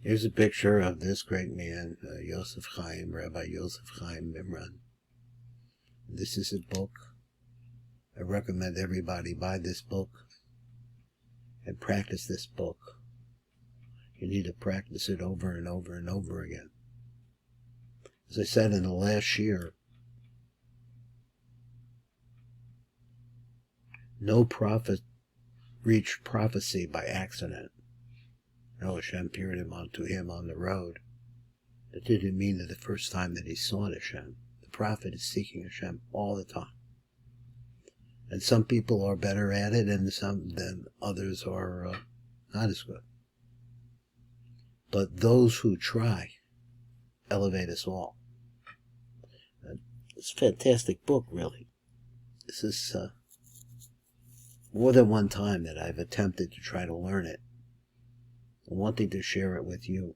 Here's a picture of this great man, Yosef Chaim, Rabbi Yosef Chaim Mimran. This is a book. I recommend everybody buy this book and practice this book. You need to practice it over and over and over again. As I said in the last year, no prophet reached prophecy by accident. No, Hashem appeared to him on the road. That didn't mean that the first time that he saw Hashem. The prophet is seeking Hashem all the time. And some people are better at it, and than others are not as good. But those who try elevate us all. It's a fantastic book, really. This is more than one time that I've attempted to try to learn it, and wanting to share it with you.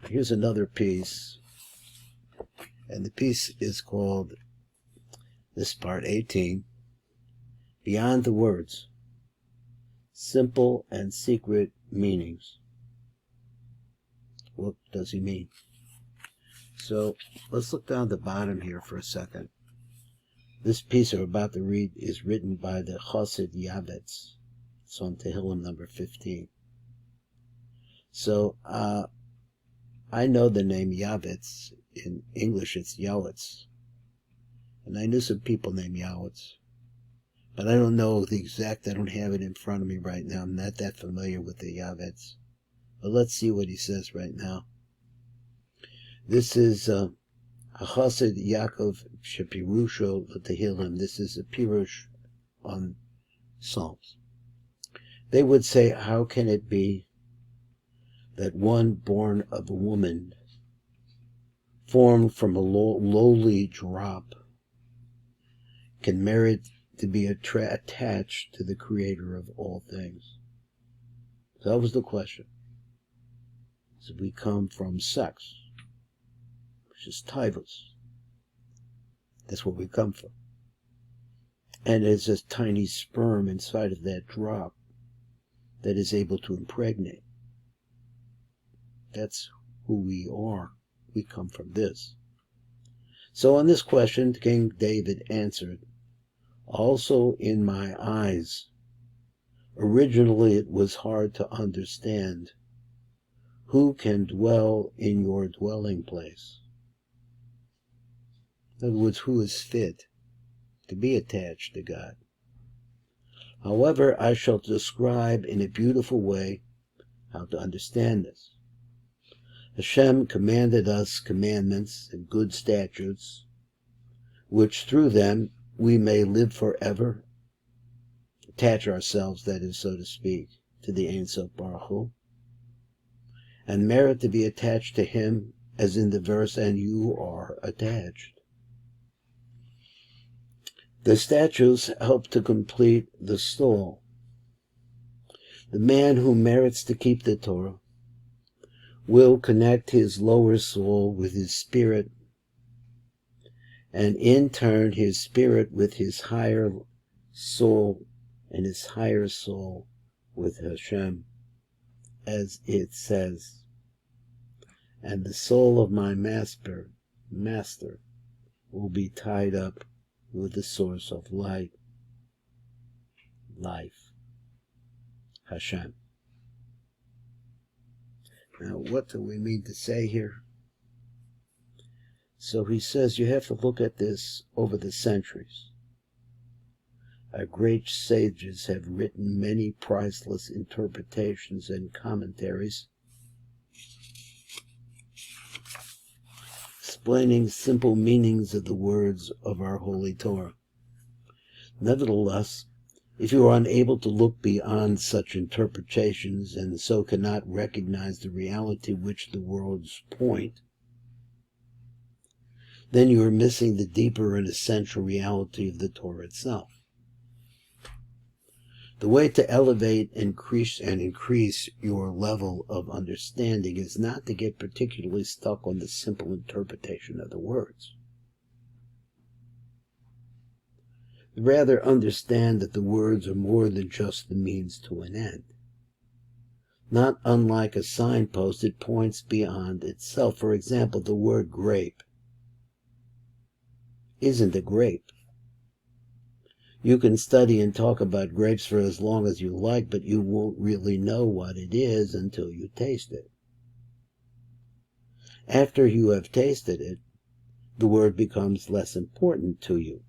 Here's another piece, and the piece is called, this part 18, Beyond the Words, Simple and Secret Meanings. What does he mean? So let's look down the bottom here for a second. This piece I'm about to read is written by the Chassid Yavetz. It's on Tehillim number 15. So I know the name Yavetz. In English it's Yowitz. And I knew some people named Yowitz. But I don't know the exact, I don't have it in front of me right now. I'm not that familiar with the Yavetz. But let's see what he says right now. This is Chassid Yaakov Shepirusho Tehillim. This is a Pirush on Psalms. They would say, how can it be that one born of a woman, formed from a lowly drop, can merit to be attached to the Creator of all things? So that was the question. So we come from sex, which is tivus. That's where we come from. And there's a tiny sperm inside of that drop that is able to impregnate. That's who we are. We come from this. So on this question, King David answered, also in my eyes, originally it was hard to understand who can dwell in your dwelling place. In other words, who is fit to be attached to God. However, I shall describe in a beautiful way how to understand this. Hashem commanded us commandments and good statutes, which through them we may live forever, attach ourselves, that is, so to speak, to the Ein Sof Baruch Hu, and merit to be attached to Him, as in the verse, and you are attached. The statutes help to complete the soul. The man who merits to keep the Torah will connect his lower soul with his spirit, and in turn his spirit with his higher soul, and his higher soul with Hashem, as it says, and the soul of my master will be tied up with the source of light, life, Hashem. Now, what do we mean to say here? So he says you have to look at this over the centuries. Our great sages have written many priceless interpretations and commentaries explaining simple meanings of the words of our Holy Torah. Nevertheless, if you are unable to look beyond such interpretations and so cannot recognize the reality which the words point, then you are missing the deeper and essential reality of the Torah itself. The way to elevate, increase your level of understanding is not to get particularly stuck on the simple interpretation of the words. Rather, understand that the words are more than just the means to an end. Not unlike a signpost, it points beyond itself. For example, the word grape isn't a grape. You can study and talk about grapes for as long as you like, but you won't really know what it is until you taste it. After you have tasted it, the word becomes less important to you.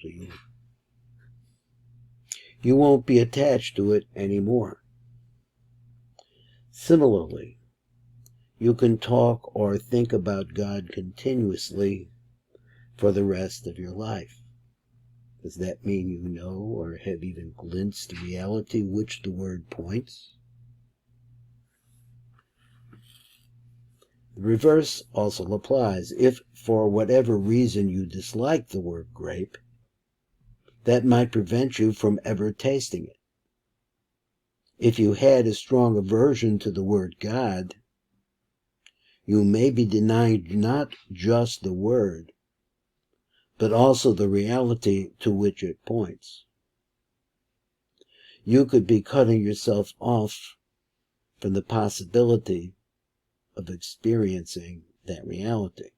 So you won't be attached to it anymore. Similarly, you can talk or think about God continuously for the rest of your life. Does that mean you know or have even glimpsed the reality which the word points? The reverse also applies. If for whatever reason you dislike the word grape, that might prevent you from ever tasting it. If you had a strong aversion to the word God, you may be denying not just the word, but also the reality to which it points. You could be cutting yourself off from the possibility of experiencing that reality.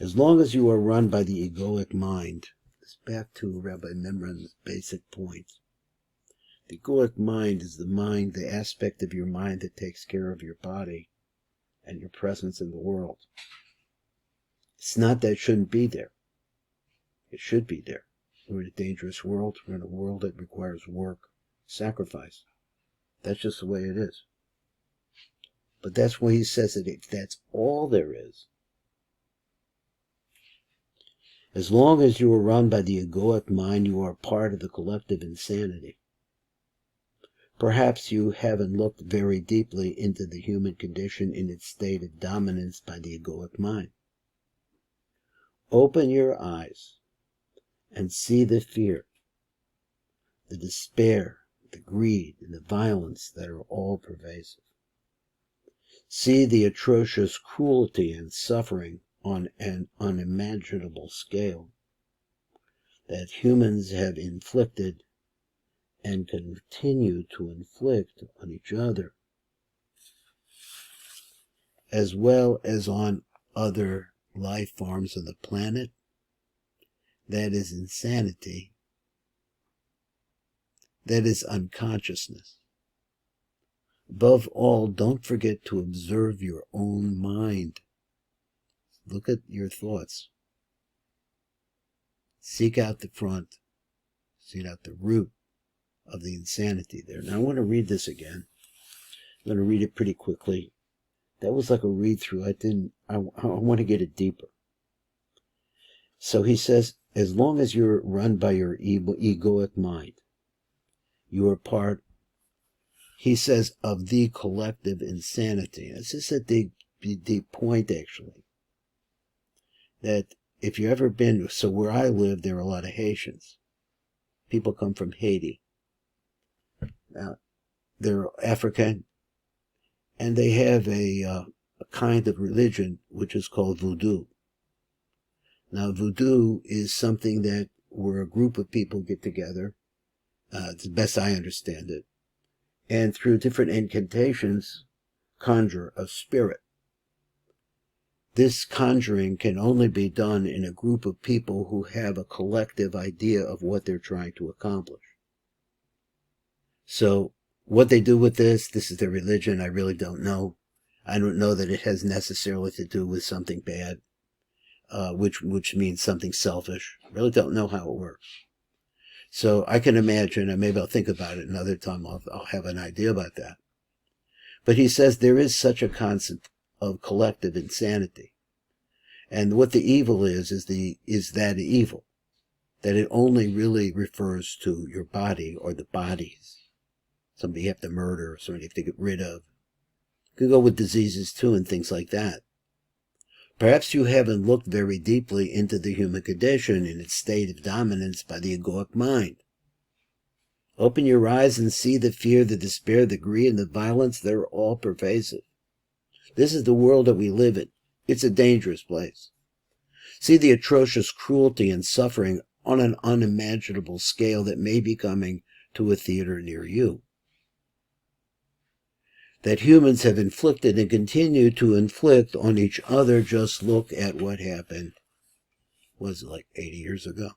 As long as you are run by the egoic mind, it's back to Rabbi Mimran's basic point. The egoic mind is the aspect of your mind that takes care of your body and your presence in the world. It's not that it shouldn't be there. It should be there. We're in a dangerous world. We're in a world that requires work, sacrifice. That's just the way it is. But that's why he says that if that's all there is, as long as you are run by the egoic mind, you are part of the collective insanity. Perhaps you haven't looked very deeply into the human condition in its state of dominance by the egoic mind. Open your eyes and see the fear, the despair, the greed, and the violence that are all pervasive. See the atrocious cruelty and suffering on an unimaginable scale that humans have inflicted and continue to inflict on each other, as well as on other life forms of the planet. That is insanity. That is unconsciousness. Above all, don't forget to observe your own mind. Look at your thoughts. Seek out the front. Seek out the root of the insanity there. Now I want to read this again. I'm going to read it pretty quickly. That was like a read-through. I want to get it deeper. So he says, as long as you're run by your egoic mind, you are part, he says, of the collective insanity. This is a deep point, actually. That if you've ever been, so where I live, there are a lot of Haitians. People come from Haiti. Now, they're African, and they have a kind of religion which is called voodoo. Now, voodoo is something that where a group of people get together, to the best I understand it, and through different incantations, conjure a spirit. This conjuring can only be done in a group of people who have a collective idea of what they're trying to accomplish. So, what they do with this is their religion, I really don't know. I don't know that it has necessarily to do with something bad, which means something selfish. I really don't know how it works. So I can imagine, and maybe I'll think about it another time, I'll have an idea about that. But he says there is such a concept of collective insanity. And what the evil is that evil. That it only really refers to your body or the bodies. Somebody you have to murder, somebody you have to get rid of. It could go with diseases too and things like that. Perhaps you haven't looked very deeply into the human condition in its state of dominance by the egoic mind. Open your eyes and see the fear, the despair, the greed, and the violence that are all pervasive. This is the world that we live in. It's a dangerous place. See the atrocious cruelty and suffering on an unimaginable scale that may be coming to a theater near you. That humans have inflicted and continue to inflict on each other. Just look at what happened, was it like 80 years ago?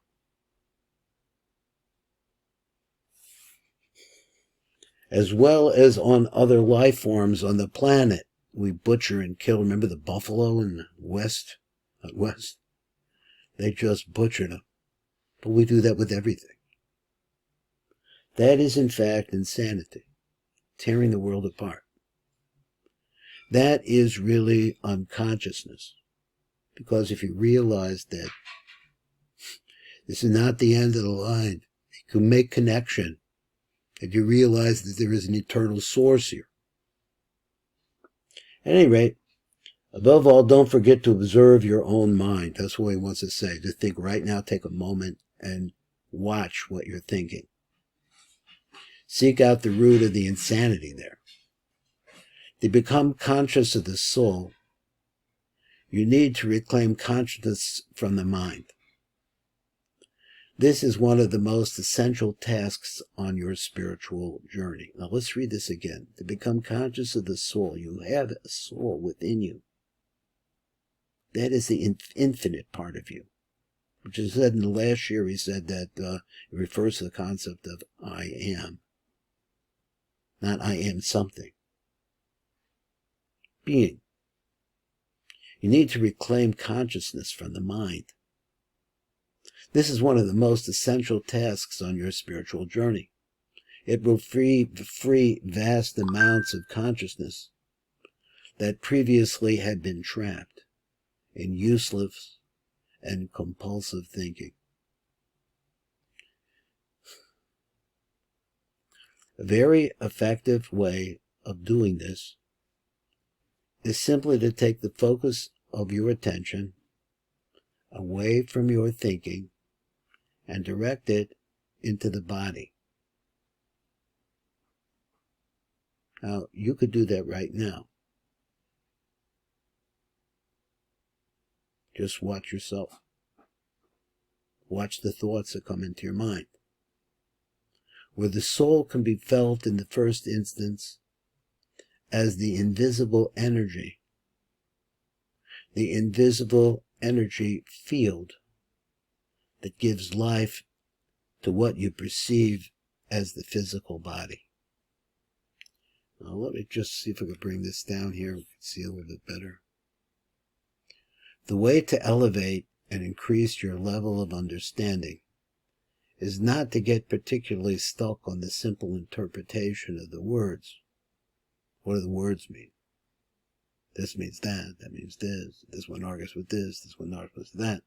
As well as on other life forms on the planet. We butcher and kill. Remember the buffalo in the West? West? They just butchered them. But we do that with everything. That is in fact insanity. Tearing the world apart. That is really unconsciousness. Because if you realize that this is not the end of the line, you can make connection, and you realize that there is an eternal source here. At any rate, above all, don't forget to observe your own mind. That's what he wants to say. To think right now, take a moment and watch what you're thinking. Seek out the root of the insanity there. To become conscious of the soul, you need to reclaim consciousness from the mind. This is one of the most essential tasks on your spiritual journey. Now let's read this again. To become conscious of the soul, you have a soul within you. That is the infinite part of you. Which is said in the last year, he said that it refers to the concept of I am. Not I am something. Being. You need to reclaim consciousness from the mind. This is one of the most essential tasks on your spiritual journey. It will free vast amounts of consciousness that previously had been trapped in useless and compulsive thinking. A very effective way of doing this is simply to take the focus of your attention away from your thinking and direct it into the body. Now, you could do that right now. Just watch yourself. Watch the thoughts that come into your mind. Where the soul can be felt in the first instance as the invisible energy field that gives life to what you perceive as the physical body. Now let me just see if I can bring this down here. We can see a little bit better. The way to elevate and increase your level of understanding is not to get particularly stuck on the simple interpretation of the words. What do the words mean? This means that, that means this. This one argues with this one argues with that.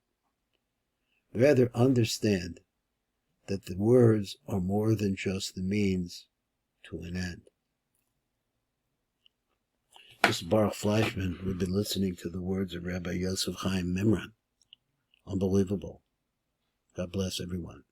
Rather understand that the words are more than just the means to an end. This is Baruch Fleischman. We've been listening to the words of Rabbi Yosef Chaim Mimran. Unbelievable. God bless everyone.